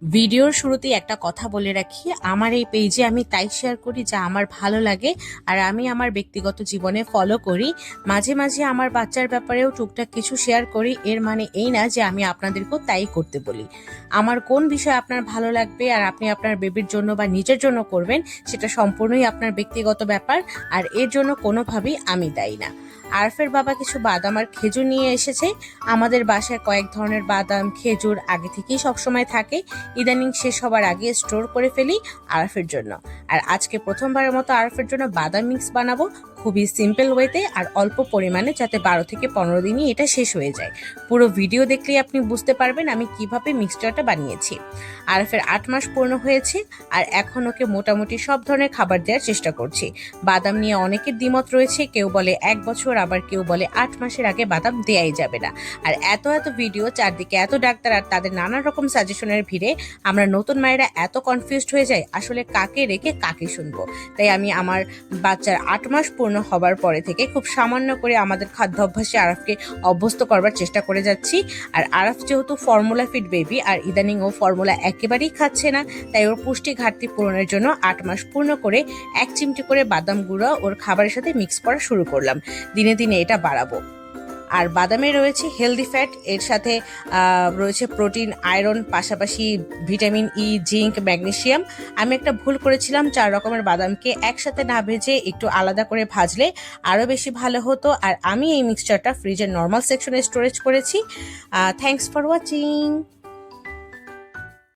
ভিডিওর শুরুতেই একটা কথা বলে রাখি, আমার এই পেজে আমি তাই শেয়ার করি যা আমার ভালো লাগে আর আমি আমার ব্যক্তিগত জীবনে ফলো করি। মাঝে মাঝে আমার বাচ্চার ব্যাপারেও টুকটাক কিছু শেয়ার করি। এর মানে এই না যে আমি আপনাদেরকেও তাই করতে বলি। আমার কোন বিষয় আপনার ভালো লাগবে আর আপনি আপনার বেবির জন্য বা নিজের জন্য করবেন, সেটা সম্পূর্ণই আপনার ব্যক্তিগত ব্যাপার, আর এর জন্য কোনোভাবেই আমি দায়ী না। আরফের বাবা কিছু বাদাম আর খেজুর নিয়ে এসেছে। আমাদের বাসায় কয়েক ধরনের বাদাম খেজুর আগে থেকেই সবসময় থাকে, ইদানিং শেষ হবার আগে স্টোর করে ফেলি আরফের জন্য। আর আজকে প্রথমবারের মতো আরফের জন্য বাদাম মিক্স বানাবো, খুবই সিম্পল ওয়েতে আর অল্প পরিমাণে, যাতে 12 থেকে 15 দিনই এটা শেষ হয়ে যায়। পুরো ভিডিও দেখলেই আপনি বুঝতে পারবেন আমি কিভাবে মিক্সচারটা বানিয়েছি। আরফের 8 মাস পূর্ণ হয়েছে আর এখন ওকে মোটামুটি সব ধরনের খাবার দেওয়ার চেষ্টা করছি। বাদাম নিয়ে অনেকের দ্বিমত রয়েছে, কেউ বলে 1 বছর, আবার কেউ বলে 8 মাসের আগে বাদাম দেয়াই যাবে না। আর এত এত ভিডিও, চারদিকে এত ডাক্তার আর তাদের নানা রকম সাজেশনের ভিড়ে আমরা নতুন মায়েরা এত কনফিউজড হয়ে যাই, আসলে কাকে রেখে কাকে শুনবো। তাই আমি আমার বাচ্চার 8 মাস পূর্ণ হবার পরে থেকে খুব সামান্য করে আমাদের খাদ্যাভ্যাসে আরফকে অভ্যস্ত করবার চেষ্টা করে যাচ্ছি। আর আরফ যেহেতু ফর্মুলা ফিড বেবি আর ইদানিং ও ফর্মুলা একেবারেই খাচ্ছে না, তাই ওর পুষ্টি ঘাটতি পূরণের জন্য 8 মাস পূর্ণ করে 1 চিমটি করে বাদাম গুঁড়া ওর খাবারের সাথে মিক্স করা শুরু করলাম। দিনে দিনে এটা বাড়াবো। আর বাদামে রয়েছে হেলদি ফ্যাট, এর সাথে রয়েছে প্রোটিন, আয়রন, পাশাপাশি ভিটামিন ই, জিঙ্ক, ম্যাগনেসিয়াম। আমি একটা ভুল করেছিলাম, 4 রকমের বাদামকে একসাথে না ভেজে একটু আলাদা করে ভাজলে আরও বেশি ভালো হতো। আর আমি এই মিক্সচারটা ফ্রিজের নর্মাল সেকশনে স্টোরেজ করেছি। Thanks for watching.